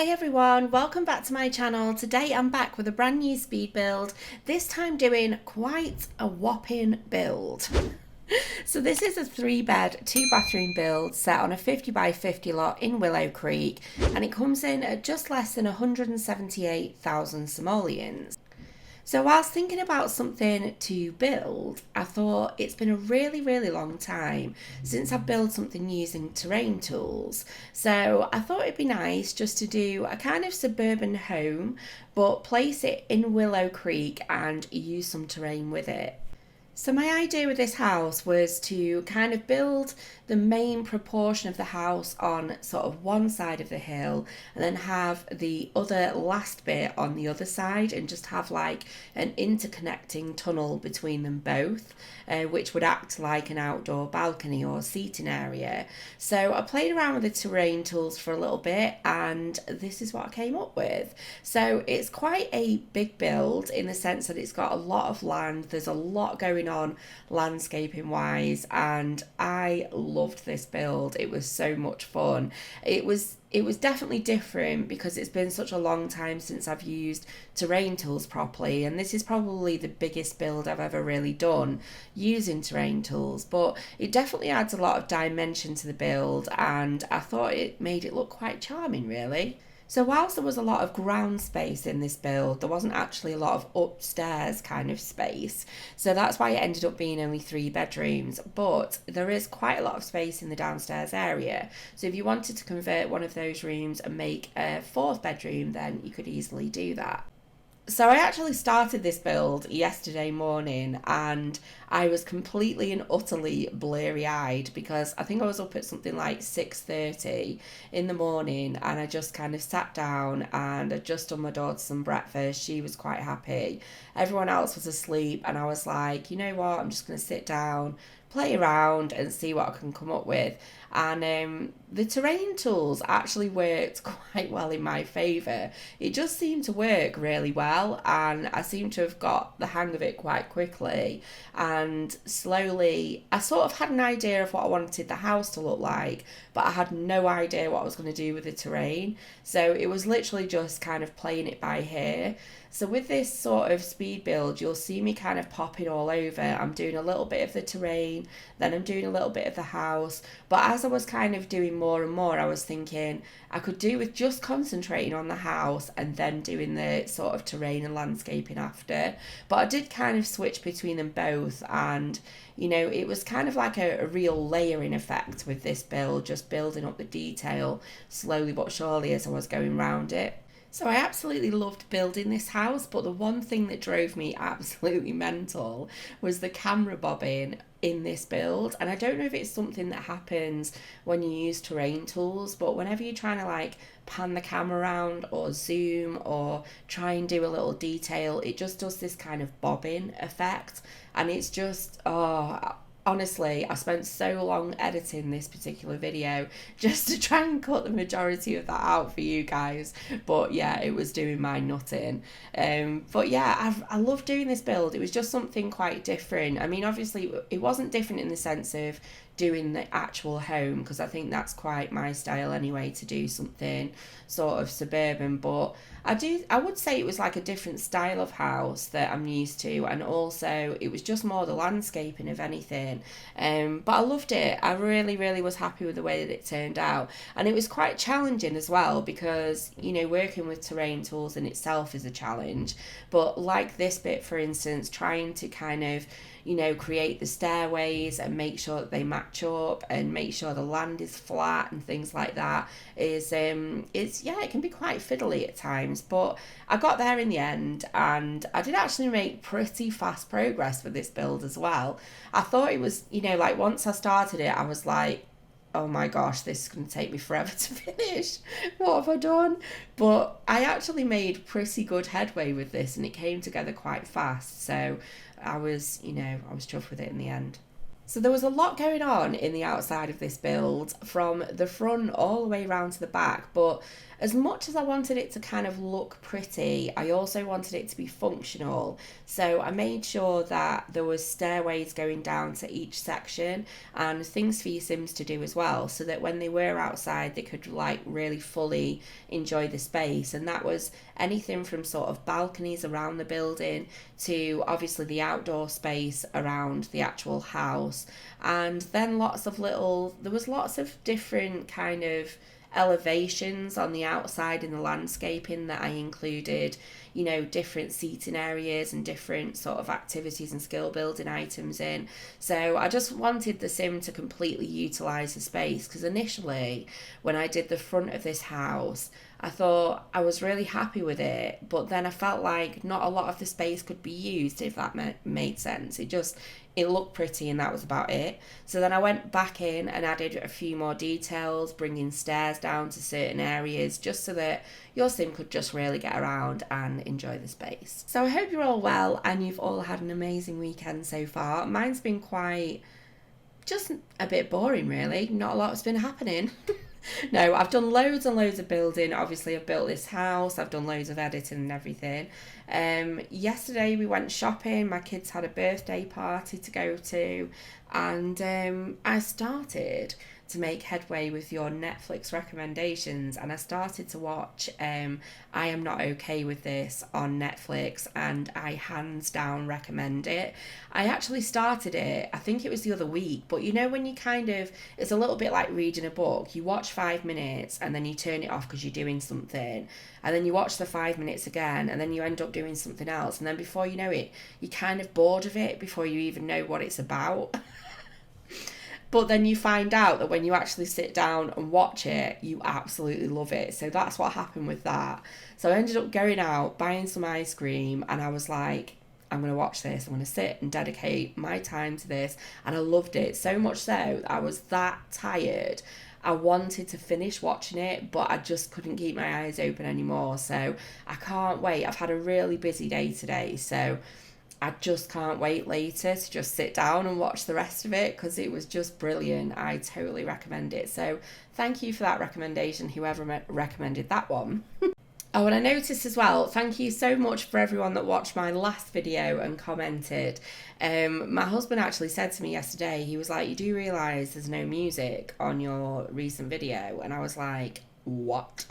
Hey everyone, welcome back to my channel. Today I'm back with a brand new speed build, this time doing quite a whopping build. So this is a 3-bed, 2-bathroom build set on a 50 by 50 lot in Willow Creek, and it comes in at just less than 178,000 simoleons. So whilst thinking about something to build, I thought it's been a really long time since I've built something using terrain tools. So I thought it'd be nice just to do a kind of suburban home, but place it in Willow Creek and use some terrain with it. So my idea with this house was to kind of build the main proportion of the house on sort of one side of the hill and then have the other last bit on the other side and just have like an interconnecting tunnel between them both, which would act like an outdoor balcony or seating area. So I played around with the terrain tools for a little bit and this is what I came up with. So it's quite a big build in the sense that it's got a lot of land, there's a lot going on landscaping wise, and I loved this build. It was so much fun. It was definitely different because it's been such a long time since I've used terrain tools properly, and this is probably the biggest build I've ever really done using terrain tools, but it definitely adds a lot of dimension to the build and I thought it made it look quite charming really. So whilst there was a lot of ground space in this build, there wasn't actually a lot of upstairs kind of space. So that's why it ended up being only 3 bedrooms, but there is quite a lot of space in the downstairs area. So if you wanted to convert one of those rooms and make a 4th bedroom, then you could easily do that. So I actually started this build yesterday morning and I was completely and utterly bleary-eyed because I think I was up at something like 6:30 in the morning, and I just kind of sat down and I just done my daughter some breakfast. She was quite happy. Everyone else was asleep and I was like, you know what, I'm just going to sit down, play around and see what I can come up with. And the terrain tools actually worked quite well in my favour. It just seemed to work really well and I seem to have got the hang of it quite quickly, and slowly I sort of had an idea of what I wanted the house to look like, but I had no idea what I was going to do with the terrain, so it was literally just kind of playing it by ear. So with this sort of speed build, you'll see me kind of popping all over. I'm doing a little bit of the terrain, then I'm doing a little bit of the house. But as I was kind of doing more and more, I was thinking I could do with just concentrating on the house and then doing the sort of terrain and landscaping after. But I did kind of switch between them both, and you know, it was kind of like a real layering effect with this build, just building up the detail slowly but surely as I was going around it. So I absolutely loved building this house, but the one thing that drove me absolutely mental was the camera bobbing in this build. And I don't know if it's something that happens when you use terrain tools, but whenever you're trying to like pan the camera around or zoom or try and do a little detail, it just does this kind of bobbing effect. And it's just, oh, honestly, I spent so long editing this particular video just to try and cut the majority of that out for you guys. But yeah, it was doing my nutting. But yeah, I love doing this build. It was just something quite different. I mean, obviously, it wasn't different in the sense of doing the actual home, because I think that's quite my style anyway, to do something sort of suburban, but I would say it was like a different style of house that I'm used to, and also it was just more the landscaping of anything. But I loved it. I really was happy with the way that it turned out, and it was quite challenging as well because, you know, working with terrain tools in itself is a challenge, but like this bit for instance, trying to kind of, you know, create the stairways and make sure that they match up and make sure the land is flat and things like that is yeah, it can be quite fiddly at times, but I got there in the end and I did actually make pretty fast progress with this build as well. I thought it was, you know, like once I started it I was like, oh my gosh, this is going to take me forever to finish. What have I done? But I actually made pretty good headway with this and it came together quite fast. So I was, you know, I was chuffed with it in the end. So there was a lot going on in the outside of this build from the front all the way around to the back, but as much as I wanted it to kind of look pretty, I also wanted it to be functional. So I made sure that there was stairways going down to each section and things for your Sims to do as well, so that when they were outside they could like really fully enjoy the space. And that was anything from sort of balconies around the building to obviously the outdoor space around the actual house. And then there was lots of different kind of elevations on the outside in the landscaping that I included, you know, different seating areas and different sort of activities and skill building items in. So I just wanted the sim to completely utilize the space, because initially when I did the front of this house, I thought I was really happy with it, but then I felt like not a lot of the space could be used, if that made sense. It looked pretty and that was about it. So then I went back in and added a few more details, bringing stairs down to certain areas, just so that your sim could just really get around and enjoy the space. So I hope you're all well and you've all had an amazing weekend so far. Mine's been just a bit boring really. Not a lot's been happening. No, I've done loads and loads of building. Obviously, I've built this house. I've done loads of editing and everything. Yesterday we went shopping. My kids had a birthday party to go to, and I started to make headway with your Netflix recommendations, and I started to watch I Am Not Okay With This on Netflix, and I hands down recommend it. I actually started it, I think it was the other week, but you know when you it's a little bit like reading a book. You watch 5 minutes and then you turn it off because you're doing something, and then you watch the 5 minutes again and then you end up doing something else, and then before you know it, you're kind of bored of it before you even know what it's about. But then you find out that when you actually sit down and watch it, you absolutely love it. So that's what happened with that. So I ended up going out, buying some ice cream, and I was like, I'm going to watch this. I'm going to sit and dedicate my time to this. And I loved it so much so that I was that tired. I wanted to finish watching it, but I just couldn't keep my eyes open anymore. So I can't wait. I've had a really busy day today, so I just can't wait later to just sit down and watch the rest of it, because it was just brilliant. I totally recommend it. So thank you for that recommendation, whoever recommended that one. Oh, and I noticed as well, thank you so much for everyone that watched my last video and commented. My husband actually said to me yesterday, he was like, you do realise there's no music on your recent video? And I was like, what?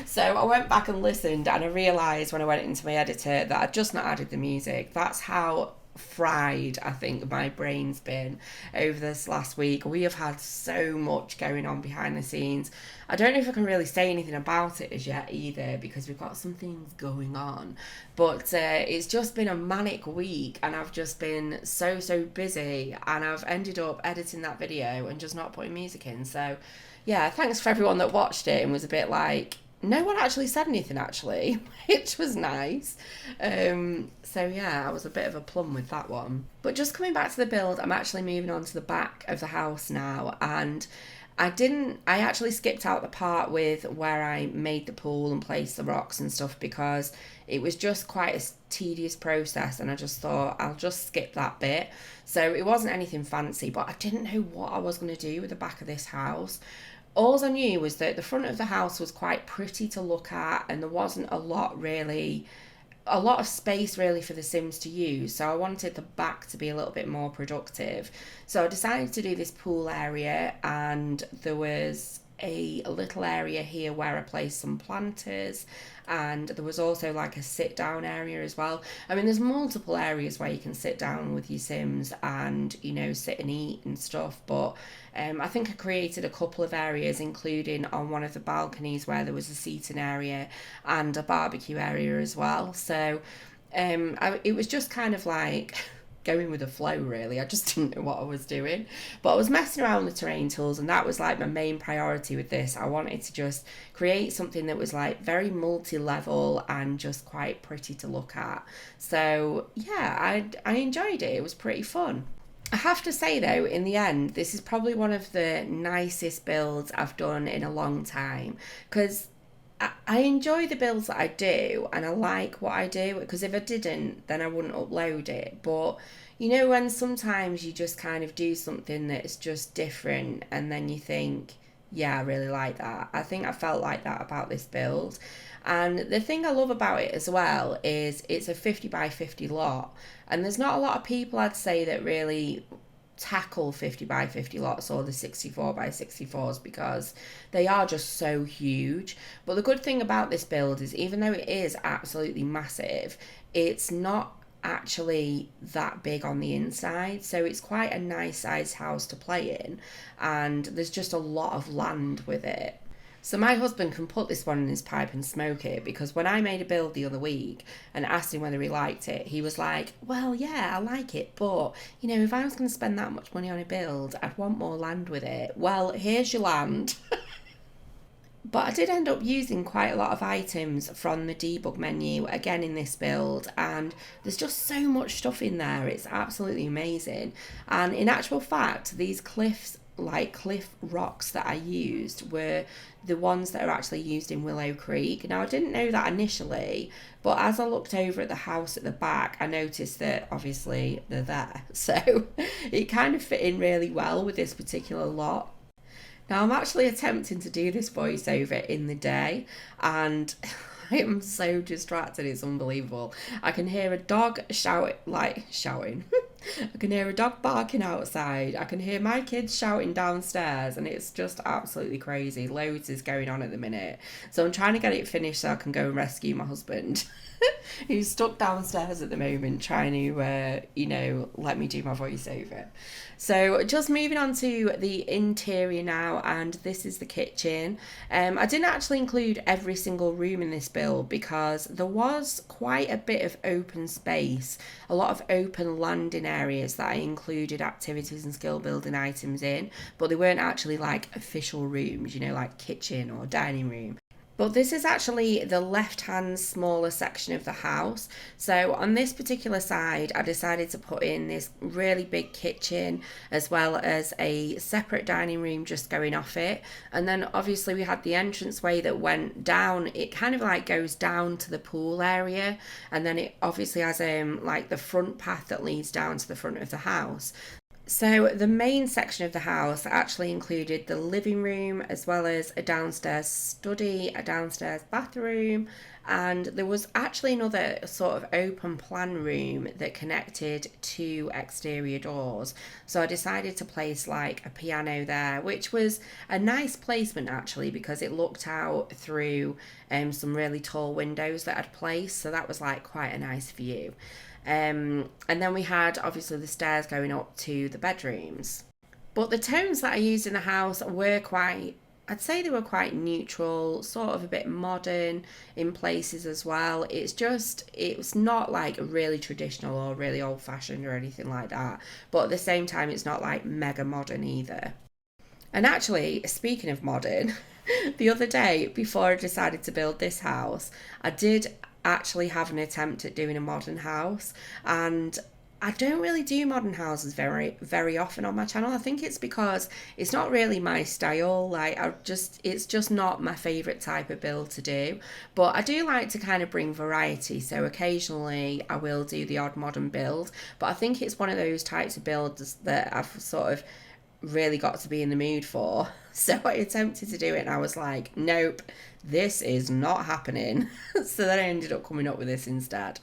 So I went back and listened, and I realised when I went into my editor that I'd just not added the music. That's how fried I think my brain's been over this last week. We have had so much going on behind the scenes. I don't know if I can really say anything about it as yet either, because we've got some things going on, but it's just been a manic week, and I've just been so busy, and I've ended up editing that video and just not putting music in. So yeah, thanks for everyone that watched it and was a bit like, no one actually said anything actually, which was nice. So yeah, I was a bit of a plum with that one. But just coming back to the build, I'm actually moving on to the back of the house now, and I actually skipped out the part with where I made the pool and placed the rocks and stuff, because it was just quite a tedious process, and I just thought I'll just skip that bit. So it wasn't anything fancy, but I didn't know what I was going to do with the back of this house. All I knew was that the front of the house was quite pretty to look at, and there wasn't a lot of space really for the Sims to use, so I wanted the back to be a little bit more productive. So I decided to do this pool area, and there was a little area here where I placed some planters, and there was also like a sit down area as well. I mean, there's multiple areas where you can sit down with your Sims and, you know, sit and eat and stuff, but I think I created a couple of areas, including on one of the balconies where there was a seating area and a barbecue area as well. So it was just kind of like going with the flow really. I just didn't know what I was doing, but I was messing around with terrain tools, and that was like my main priority with this. I wanted to just create something that was like very multi-level and just quite pretty to look at. So yeah, I enjoyed it. It was pretty fun. I have to say though, in the end, this is probably one of the nicest builds I've done in a long time, because I enjoy the builds that I do, and I like what I do, because if I didn't, then I wouldn't upload it. But you know, when sometimes you just kind of do something that's just different, and then you think, Yeah, I really like that. I think I felt like that about this build. And the thing I love about it as well is it's a 50 by 50 lot. And there's not a lot of people, I'd say, that really tackle 50 by 50 lots or the 64 by 64s because they are just so huge. But the good thing about this build is even though it is absolutely massive, it's not actually that big on the inside, so it's quite a nice sized house to play in, and there's just a lot of land with it. So my husband can put this one in his pipe and smoke it, because when I made a build the other week and asked him whether he liked it, he was like, well, yeah, I like it, but, you know, if I was going to spend that much money on a build, I'd want more land with it. Well, here's your land. But I did end up using quite a lot of items from the debug menu again in this build, and there's just so much stuff in there. It's absolutely amazing. And in actual fact, these cliff rocks that I used were the ones that are actually used in Willow Creek. Now, I didn't know that initially, but as I looked over at the house at the back, I noticed that obviously they're there. So it kind of fit in really well with this particular lot. Now, I'm actually attempting to do this voiceover in the day, and I am so distracted, it's unbelievable. I can hear a dog shouting. I can hear a dog barking outside. I can hear my kids shouting downstairs, and it's just absolutely crazy. Loads is going on at the minute. So I'm trying to get it finished so I can go and rescue my husband. Who's stuck downstairs at the moment trying to, let me do my voiceover. So just moving on to the interior now, and this is the kitchen. I didn't actually include every single room in this build because there was quite a bit of open space, a lot of open landing areas that I included activities and skill building items in, but they weren't actually like official rooms, like kitchen or dining room. But this is actually the left-hand smaller section of the house. So on this particular side, I decided to put in this really big kitchen as well as a separate dining room just going off it. And then obviously we had the entranceway that went down. It kind of like goes down to the pool area. And then it obviously has like the front path that leads down to the front of the house. So the main section of the house actually included the living room as well as a downstairs study, a downstairs bathroom, and there was actually another sort of open plan room that connected to exterior doors. So I decided to place like a piano there, which was a nice placement actually because it looked out through some really tall windows that I'd placed, so that was like quite a nice view. And then we had obviously the stairs going up to the bedrooms. But the tones that I used in the house were I'd say they were quite neutral, sort of a bit modern in places as well. It was not like really traditional or really old fashioned or anything like that. But at the same time, it's not like mega modern either. And actually, speaking of modern, the other day before I decided to build this house, I did actually have an attempt at doing a modern house, and I don't really do modern houses very very often on my channel. I think it's because it's not really my style. It's just not my favorite type of build to do, but I do like to kind of bring variety, so occasionally I will do the odd modern build, but I think it's one of those types of builds that I've sort of really got to be in the mood for. So I attempted to do it and I was like, nope, this is not happening. So then I ended up coming up with this instead.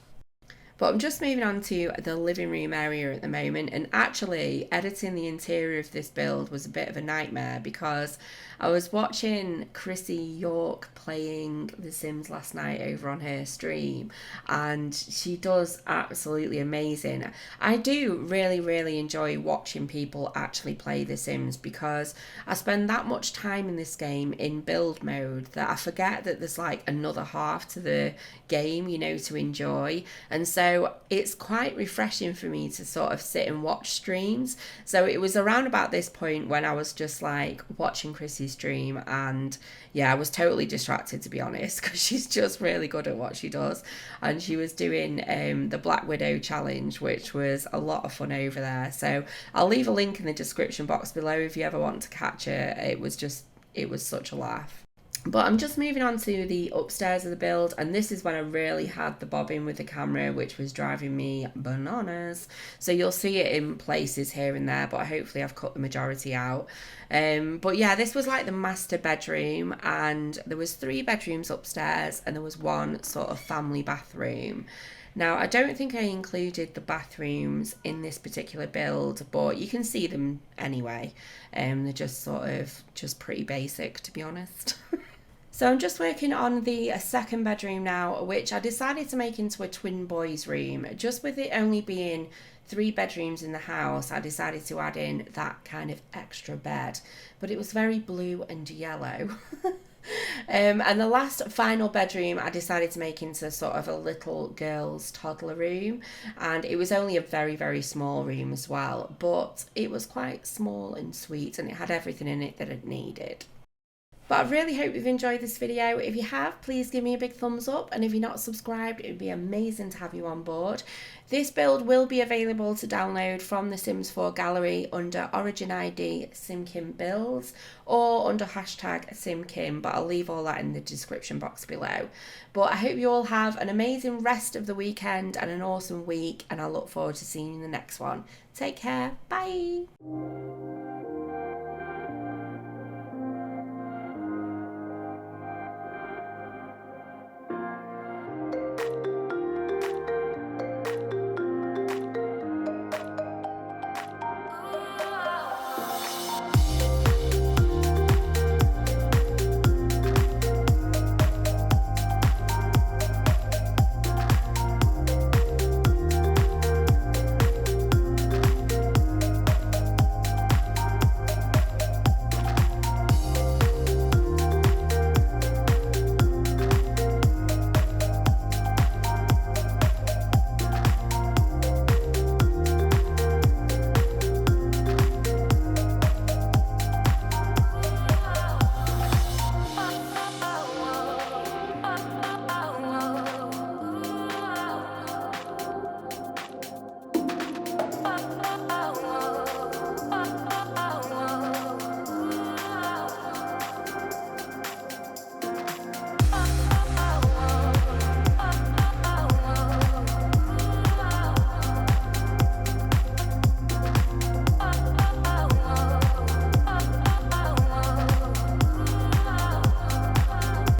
But I'm just moving on to the living room area at the moment, and actually editing the interior of this build was a bit of a nightmare because I was watching Chrissy York playing The Sims last night over on her stream, and she does absolutely amazing. I do really, really enjoy watching people actually play The Sims because I spend that much time in this game in build mode that I forget that there's like another half to the game, to enjoy. And so it's quite refreshing for me to sort of sit and watch streams. So it was around about this point when I was just like watching Chrissy's stream, and yeah, I was totally distracted, to be honest, because she's just really good at what she does. And she was doing the Black Widow challenge, which was a lot of fun over there. So I'll leave a link in the description box below if you ever want to catch it. It was such a laugh. But I'm just moving on to the upstairs of the build, and this is when I really had the bobbing with the camera, which was driving me bananas. So you'll see it in places here and there, but hopefully I've cut the majority out. But yeah, this was like the master bedroom, and there was 3 bedrooms upstairs, and there was one sort of family bathroom. Now, I don't think I included the bathrooms in this particular build, but you can see them anyway. They're just sort of just pretty basic, to be honest. So I'm just working on the second bedroom now, which I decided to make into a twin boys room. Just with it only being 3 bedrooms in the house, I decided to add in that kind of extra bed. But it was very blue and yellow. And the last final bedroom I decided to make into sort of a little girl's toddler room, and it was only a very, very small room as well, but it was quite small and sweet, and it had everything in it that it needed. But I really hope you've enjoyed this video. If you have, please give me a big thumbs up. And if you're not subscribed, it would be amazing to have you on board. This build will be available to download from the Sims 4 gallery under Origin ID SimKim Builds or under hashtag SimKim, but I'll leave all that in the description box below. But I hope you all have an amazing rest of the weekend and an awesome week, and I look forward to seeing you in the next one. Take care. Bye.